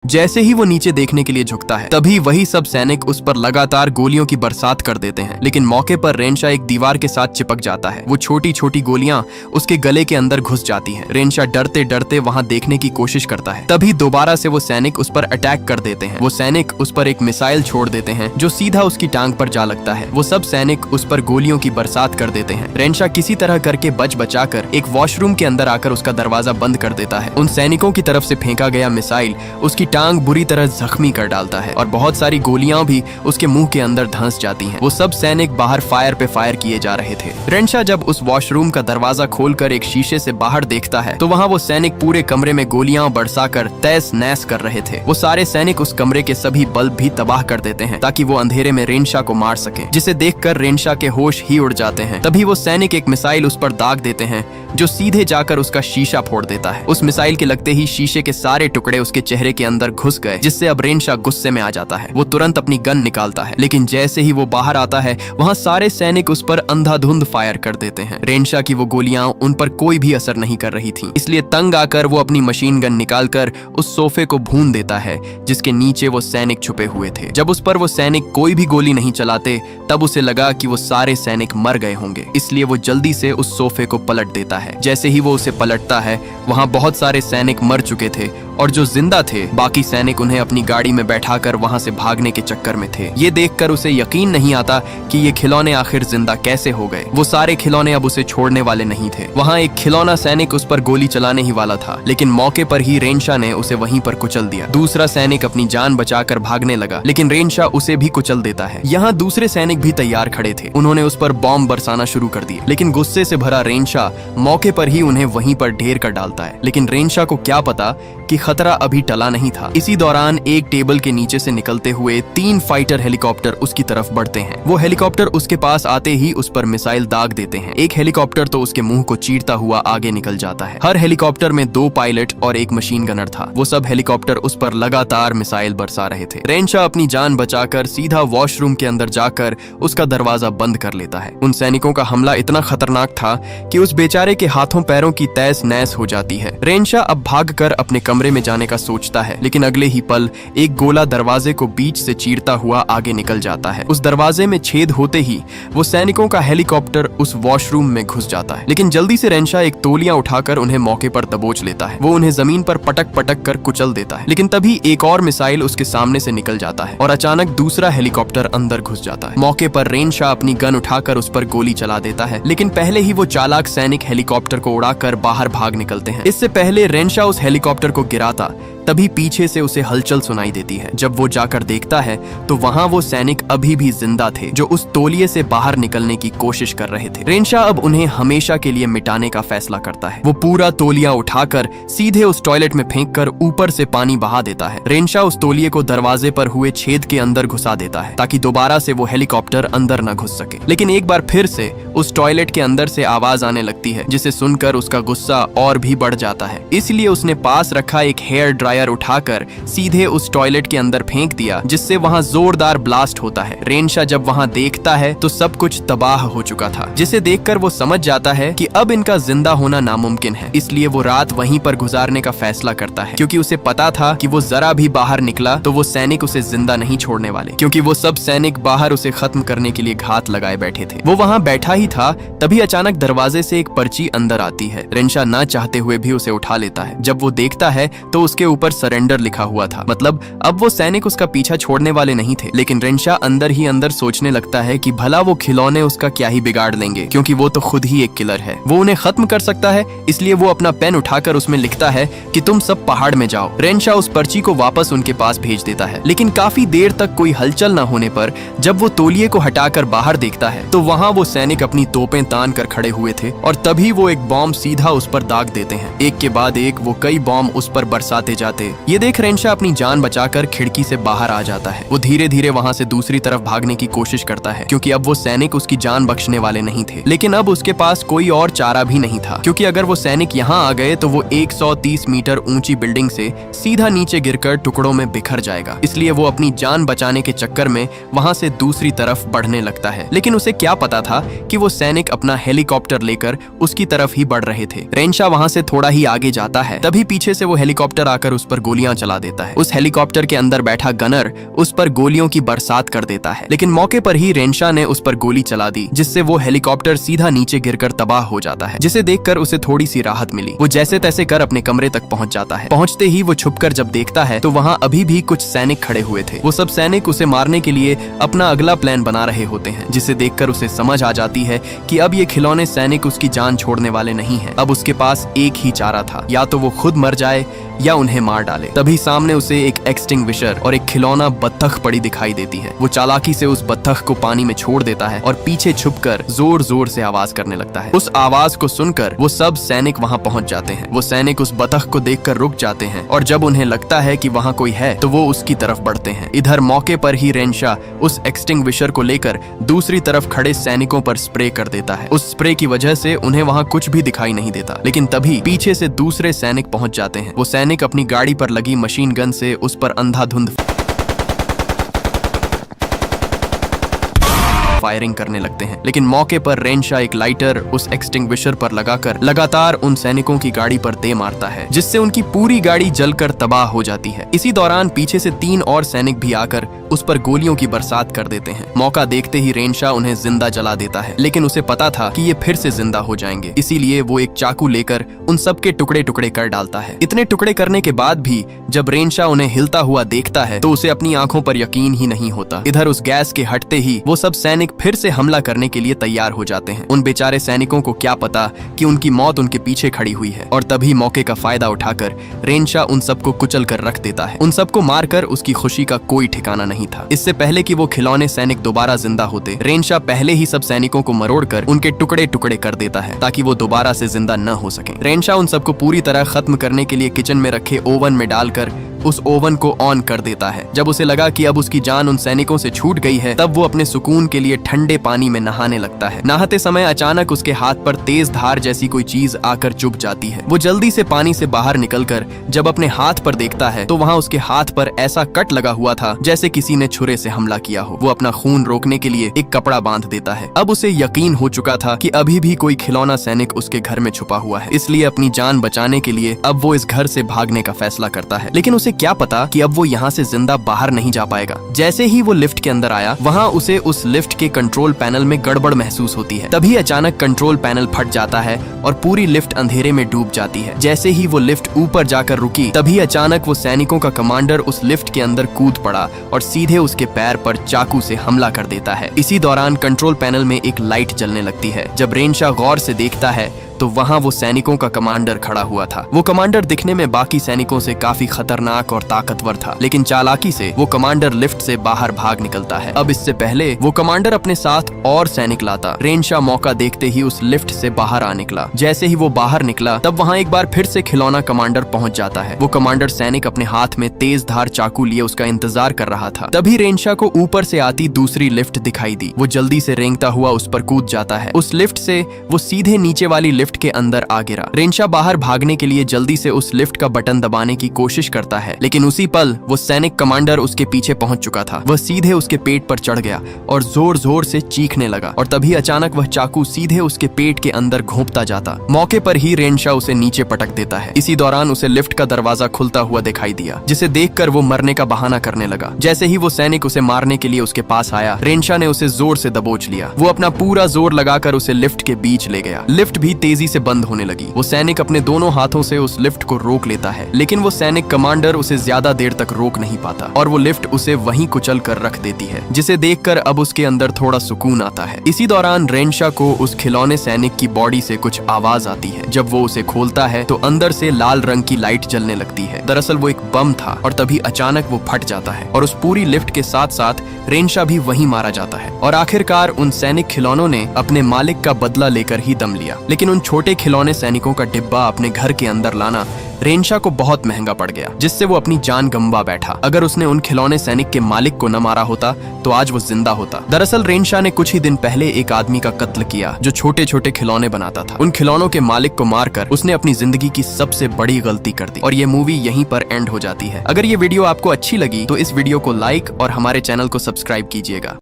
जैसे ही वो नीचे देखने के लिए झुकता है तभी वही सब सैनिक उस पर लगातार गोलियों की बरसात कर देते हैं। लेकिन मौके पर रेनशा एक दीवार के साथ चिपक जाता है। वो छोटी छोटी गोलियां उसके गले के अंदर घुस जाती हैं। रेनशा डरते डरते वहां देखने की कोशिश करता है। तभी दोबारा से वो सैनिक उस पर अटैक कर देते हैं। वो सैनिक उस पर एक मिसाइल छोड़ देते हैं जो सीधा उसकी टांग पर जा लगता है। वो सब सैनिक उस पर गोलियों की बरसात कर देते हैं। रेनशा किसी तरह करके बच बचाकर एक वॉशरूम के अंदर आकर उसका दरवाजा बंद कर देता है। उन सैनिकों की तरफ से फेंका गया मिसाइल उसकी टांग बुरी तरह जख्मी कर डालता है और बहुत सारी गोलियां भी उसके मुंह के अंदर धंस जाती हैं। वो सब सैनिक बाहर फायर पे फायर किए जा रहे थे। रेनशा जब उस वॉशरूम का दरवाजा खोलकर एक शीशे से बाहर देखता है तो वहाँ वो सैनिक पूरे कमरे में गोलियां बरसाकर तैस नैस कर रहे थे। वो सारे सैनिक उस कमरे के सभी बल्ब भी तबाह कर देते हैं ताकि वो अंधेरे में रेनशा को मार सके, जिसे देखकर रेनशा के होश ही उड़ जाते हैं। तभी वो सैनिक एक मिसाइल उस पर दाग देते हैं जो सीधे जाकर उसका शीशा फोड़ देता है। उस मिसाइल के लगते ही शीशे के सारे टुकड़े उसके चेहरे के अंदर घुस गए, जिससे अब रेनशा गुस्से में आ जाता है। वो तुरंत अपनी गन निकालता है, लेकिन जैसे ही वो बाहर आता है वहाँ सारे सैनिक उस पर अंधाधुंध फायर कर देते हैं। रेनशा की वो गोलियां उन पर कोई भी असर नहीं कर रही थी, इसलिए तंग आकर वो अपनी मशीन गन निकालकर उस सोफे को भून देता है जिसके नीचे वो सैनिक छुपे हुए थे। जब उस पर वो सैनिक कोई भी गोली नहीं चलाते तब उसे लगा कि वो सारे सैनिक मर गए होंगे, इसलिए वो जल्दी से उस सोफे को पलट देता है। जैसे ही वो उसे पलटता है वहाँ बहुत सारे सैनिक मर चुके थे और जो जिंदा थे बाकी सैनिक उन्हें अपनी गाड़ी में बैठाकर वहां से भागने के चक्कर में थे। ये देखकर उसे यकीन नहीं आता कि ये खिलौने आखिर जिंदा कैसे हो गए। वो सारे खिलौने अब उसे छोड़ने वाले नहीं थे। वहां एक खिलौना सैनिक उस पर गोली चलाने ही वाला था, लेकिन मौके पर ही रेनशा ने उसे वहीं पर कुचल दिया। दूसरा सैनिक अपनी जान बचाकर भागने लगा, लेकिन रेनशा उसे भी कुचल देता है। यहाँ दूसरे सैनिक भी तैयार खड़े थे। उन्होंने उस पर बॉम्ब बरसाना शुरू कर दिए, लेकिन गुस्से से भरा रेनशा मौके पर ही उन्हें वहीं पर ढेर कर डालता है। लेकिन रेनशा को क्या पता कि खतरा अभी टला नहीं था। इसी दौरान एक टेबल के नीचे से निकलते हुए 3 फाइटर हेलीकॉप्टर उसकी तरफ बढ़ते हैं। वो हेलीकॉप्टर उसके पास आते ही उस पर मिसाइल दाग देते हैं। एक हेलीकॉप्टर तो उसके मुंह को चीरता हुआ आगे निकल जाता है। हर हेलीकॉप्टर में 2 पायलट और एक मशीन गनर था। वो सब हेलीकॉप्टर उस पर लगातार मिसाइल बरसा रहे थे। रेनशा अपनी जान बचाकर सीधा वॉशरूम के अंदर जाकर उसका दरवाजा बंद कर लेता है। उन सैनिकों का हमला इतना खतरनाक था कि उस बेचारे के हाथों पैरों की तैस नैस हो जाती है। रेनशा अब भागकर अपने कमरे में जाने का सोचता है, लेकिन अगले ही पल एक गोला दरवाजे को बीच से चीरता हुआ आगे निकल जाता है। उस दरवाजे में छेद होते ही वो सैनिकों का हेलीकॉप्टर उस वॉशरूम में घुस जाता है। लेकिन जल्दी से रेनशा एक तौलिया उठाकर उन्हें मौके पर दबोच लेता है। वो उन्हें जमीन पर पटक पटक कर कुचल देता है, लेकिन तभी एक और मिसाइल उसके सामने से निकल जाता है और अचानक दूसरा हेलीकॉप्टर अंदर घुस जाता है। मौके पर रेनशा अपनी गन उठाकर उस पर गोली चला देता है, लेकिन पहले ही वो चालाक सैनिक हेलीकॉप्टर को उड़ाकर बाहर भाग निकलते हैं। इससे पहले रेनशा उस हेलीकॉप्टर को गिराता तभी पीछे से उसे हलचल सुनाई देती है। जब वो जाकर देखता है तो वहाँ वो सैनिक अभी भी जिंदा थे जो उस तौलिए से बाहर निकलने की कोशिश कर रहे थे। रेनशा अब उन्हें हमेशा के लिए मिटाने का फैसला करता है। वो पूरा तौलिया उठाकर सीधे उस टॉयलेट में फेंककर ऊपर से पानी बहा देता है। रेनशा उस तौलिए को दरवाजे पर हुए छेद के अंदर घुसा देता है ताकि दोबारा से वो हेलीकॉप्टर अंदर न घुस सके। लेकिन एक बार फिर से उस टॉयलेट के अंदर से आवाज आने लगती है, जिसे सुनकर उसका गुस्सा और भी बढ़ जाता है। इसलिए उसने पास रखा एक हेयर ड्रायर उठाकर सीधे उस टॉयलेट के अंदर फेंक दिया, जिससे वहां जोरदार ब्लास्ट होता है। रेनशा जब वहां देखता है तो सब कुछ तबाह हो चुका था, जिसे देखकर वो समझ जाता है कि अब इनका जिंदा होना नामुमकिन है। इसलिए वो रात वहीं पर गुजारने का फैसला करता है, क्योंकि उसे पता था कि वो जरा भी बाहर निकला तो वो सैनिक उसे जिंदा नहीं छोड़ने वाले, क्योंकि वो सब सैनिक बाहर उसे खत्म करने के लिए घात लगाए बैठे थे। वो वहाँ बैठा ही था तभी अचानक दरवाजे से एक पर्ची अंदर आती है। रेनशा ना चाहते हुए भी उसे उठा लेता है। जब वो देखता है तो उसके ऊपर सरेंडर लिखा हुआ था, मतलब अब वो सैनिक उसका पीछा छोड़ने वाले नहीं थे। लेकिन रेनशा अंदर ही अंदर सोचने लगता है कि भला वो खिलौने उसका क्या ही बिगाड़ लेंगे, क्योंकि वो तो खुद ही एक किलर है। वो उन्हें खत्म कर सकता है, इसलिए वो अपना पेन उठाकर उसमें लिखता है कि तुम सब पहाड़ में जाओ। रेनशा उस पर्ची को वापस उनके पास भेज देता है, लेकिन काफी देर तक कोई हलचल न होने पर जब वो तौलिए को हटाकर बाहर देखता है तो वहाँ वो सैनिक अपनी तोपें तान कर खड़े हुए थे और तभी वो एक बॉम्ब सीधा उस पर दाग देते हैं। एक के बाद एक वो कई बॉम्ब उस पर बरसाते जाते। ये देख रेनशा अपनी जान बचाकर खिड़की से बाहर आ जाता है। वो धीरे धीरे वहाँ से दूसरी तरफ भागने की कोशिश करता है, क्योंकि अब वो सैनिक उसकी जान बख्शने वाले नहीं थे। लेकिन अब उसके पास कोई और चारा भी नहीं था, क्योंकि अगर वो सैनिक यहाँ आ गए तो वो 130 मीटर ऊंची बिल्डिंग से सीधा नीचे गिरकर टुकड़ों में बिखर जाएगा। इसलिए वो अपनी जान बचाने के चक्कर में वहाँ से दूसरी तरफ बढ़ने लगता है। लेकिन उसे क्या पता था कि वो सैनिक अपना हेलीकॉप्टर लेकर उसकी तरफ ही बढ़ रहे थे। रेनशा वहाँ से थोड़ा ही आगे जाता है, तभी पीछे से वो हेलीकॉप्टर आकर उस पर गोलियां चला देता है। उस हेलीकॉप्टर के अंदर बैठा गनर उस पर गोलियों की बरसात कर देता है, लेकिन मौके पर ही रेंशा ने उस पर गोली चला दी, जिससे वो हेलीकॉप्टर सीधा नीचे गिरकर तबाह हो जाता है, जिसे देखकर उसे थोड़ी सी राहत मिली। वो जैसे तैसे कर अपने कमरे तक पहुंच जाता है। पहुंचते ही वो छुपकर जब देखता है तो वहां अभी भी कुछ सैनिक खड़े हुए थे। वो सब सैनिक उसे मारने के लिए अपना अगला प्लान बना रहे होते हैं, जिसे देखकर उसे समझ आ जाती है कि अब ये खिलौने सैनिक उसकी जान छोड़ने वाले नहीं हैं। अब उसके पास एक ही चारा था, या तो वो खुद मर जाए या उन्हें मार डाले। तभी सामने उसे एक एक्सटिंग्विशर और एक खिलौना बत्तख पड़ी दिखाई देती है। वो चालाकी से उस बत्तख को पानी में छोड़ देता है और पीछे छुपकर जोर जोर से आवाज करने लगता है। उस आवाज को सुनकर वो सब सैनिक वहां पहुंच जाते हैं। वो सैनिक उस बत्तख को देखकर रुक जाते हैं और जब उन्हें लगता है कि वहां कोई है तो वो उसकी तरफ बढ़ते हैं। इधर मौके पर ही रेंशा उस एक्सटिंग्विशर को लेकर दूसरी तरफ खड़े सैनिकों पर स्प्रे कर देता है। उस स्प्रे की वजह से उन्हें वहां कुछ भी दिखाई नहीं देता, लेकिन तभी पीछे से दूसरे सैनिक पहुंच जाते हैं। वो सैनिक अपनी गाड़ी पर लगी मशीन गन से उस पर अंधाधुंध फायरिंग करने लगते हैं, लेकिन मौके पर रेंशा एक लाइटर उस एक्सटिंग्विशर पर लगाकर लगातार उन सैनिकों की गाड़ी पर दे मारता है, जिससे उनकी पूरी गाड़ी जलकर तबाह हो जाती है। इसी दौरान पीछे से 3 और सैनिक भी आकर उस पर गोलियों की बरसात कर देते हैं। मौका देखते ही रेंशा उन्हें जिंदा जला देता है, लेकिन उसे पता था कि ये फिर से जिंदा हो जाएंगे, इसीलिए वो एक चाकू लेकर उन सबके टुकड़े टुकड़े कर डालता है। इतने टुकड़े करने के बाद भी जब रेंशा उन्हें हिलता हुआ देखता है तो उसे अपनी आंखों पर यकीन ही नहीं होता। इधर उस गैस के हटते ही वो सब सैनिक फिर से हमला करने के लिए तैयार हो जाते हैं। उन बेचारे सैनिकों को क्या पता कि उनकी मौत उनके पीछे खड़ी हुई है, और तभी मौके का फायदा उठाकर रेंशा उन सबको कुचल कर रख देता है। उन सबको मारकर उसकी खुशी का कोई ठिकाना नहीं था। इससे पहले कि वो खिलौने सैनिक दोबारा जिंदा होते, रेंशा पहले ही सब सैनिकों को मरोड़कर उनके टुकड़े टुकड़े कर देता है ताकि वो दोबारा से जिंदा न हो सके। रेंशा उन सबको पूरी तरह खत्म करने के लिए किचन में रखे ओवन में डालकर उस ओवन को ऑन कर देता है। जब उसे लगा कि अब उसकी जान उन सैनिकों से छूट गई है, तब वो अपने सुकून के लिए ठंडे पानी में नहाने लगता है। नहाते समय अचानक उसके हाथ पर तेज धार जैसी कोई चीज आकर चुभ जाती है। वो जल्दी से पानी से बाहर निकलकर जब अपने हाथ पर देखता है तो वहाँ उसके हाथ पर ऐसा कट लगा हुआ था जैसे किसी ने छुरे से हमला किया हो। वो अपना खून रोकने के लिए एक कपड़ा बांध देता है। अब उसे यकीन हो चुका था कि अभी भी कोई खिलौना सैनिक उसके घर में छुपा हुआ है, इसलिए अपनी जान बचाने के लिए अब वो इस घर से भागने का फैसला करता है। लेकिन उसे क्या पता कि अब वो यहाँ से जिंदा बाहर नहीं जा पाएगा। जैसे ही वो लिफ्ट के अंदर आया, वहाँ उसे उस लिफ्ट के कंट्रोल पैनल में गड़बड़ महसूस होती है। तभी अचानक कंट्रोल पैनल फट जाता है और पूरी लिफ्ट अंधेरे में डूब जाती है। जैसे ही वो लिफ्ट ऊपर जाकर रुकी, तभी अचानक वो सैनिकों का कमांडर उस लिफ्ट के अंदर कूद पड़ा और सीधे उसके पैर पर चाकू से हमला कर देता है। इसी दौरान कंट्रोल पैनल में एक लाइट जलने लगती है। जब रेंशा गौर से देखता है तो वहाँ वो सैनिकों का कमांडर खड़ा हुआ था। वो कमांडर दिखने में बाकी सैनिकों से काफी खतरनाक और ताकतवर था, लेकिन चालाकी से वो कमांडर लिफ्ट से बाहर भाग निकलता है। अब इससे पहले वो कमांडर अपने साथ और सैनिक लाता। रेंशा मौका देखते ही उस लिफ्ट से बाहर आ निकला। जैसे ही वो बाहर निकला, तब वहाँ एक बार फिर से खिलौना कमांडर पहुंच जाता है। वो कमांडर सैनिक अपने हाथ में तेज धार चाकू लिए उसका इंतजार कर रहा था। तभी रेंशा को ऊपर से आती दूसरी लिफ्ट दिखाई दी। वो जल्दी से रेंगता हुआ उस पर कूद जाता है। उस लिफ्ट से वो सीधे नीचे वाली लिफ्ट के अंदर आ गिरा। रेंशा बाहर भागने के लिए जल्दी से उस लिफ्ट का बटन दबाने की कोशिश करता है, लेकिन उसी पल वो सैनिक कमांडर उसके पीछे पहुंच चुका था। वह सीधे उसके पेट पर चढ़ गया और जोर जोर से चीखने लगा, और तभी अचानक वह चाकू सीधे उसके पेट के अंदर घोंपता जाता। मौके पर ही रेंशा उसे नीचे पटक देता है। इसी दौरान उसे लिफ्ट का दरवाजा खुलता हुआ दिखाई दिया, जिसे देखकर वो मरने का बहाना करने लगा। जैसे ही वो सैनिक उसे मारने के लिए उसके पास आया, रेंशा ने उसे जोर से दबोच लिया। वो अपना पूरा जोर लगाकर उसे लिफ्ट के बीच ले गया। लिफ्ट भी तेजी से बंद होने लगी। वो सैनिक अपने दोनों हाथों से उस लिफ्ट को रोक लेता है, लेकिन वो सैनिक कमांडर उसे ज्यादा देर तक रोक नहीं पाता और वो लिफ्ट उसे वहीं कुचल कर रख देती है, जिसे देखकर अब उसके अंदर थोड़ा सुकून आता है। इसी दौरान रेंशा को उस खिलौने सैनिक की बॉडी से कुछ आवाज आती है। जब वो उसे खोलता है तो अंदर से लाल रंग की लाइट जलने लगती है। दरअसल वो एक बम था, और तभी अचानक वो फट जाता है और उस पूरी लिफ्ट के साथ साथ रेंशा भी वहीं मारा जाता है। और आखिरकार उन सैनिक खिलौनों ने अपने मालिक का बदला लेकर ही दम लिया। लेकिन उन छोटे खिलौने सैनिकों का डिब्बा अपने घर के अंदर लाना रेंशा को बहुत महंगा पड़ गया, जिससे वो अपनी जान गंवा बैठा। अगर उसने उन खिलौने सैनिक के मालिक को न मारा होता तो आज वो जिंदा होता। दरअसल रेंशा ने कुछ ही दिन पहले एक आदमी का कत्ल किया जो छोटे छोटे खिलौने बनाता था। उन खिलौनों के मालिक को मारकर उसने अपनी जिंदगी की सबसे बड़ी गलती कर दी, और ये मूवी यहीं पर एंड हो जाती है। अगर ये वीडियो आपको अच्छी लगी तो इस वीडियो को लाइक और हमारे चैनल को सब्सक्राइब कीजिएगा।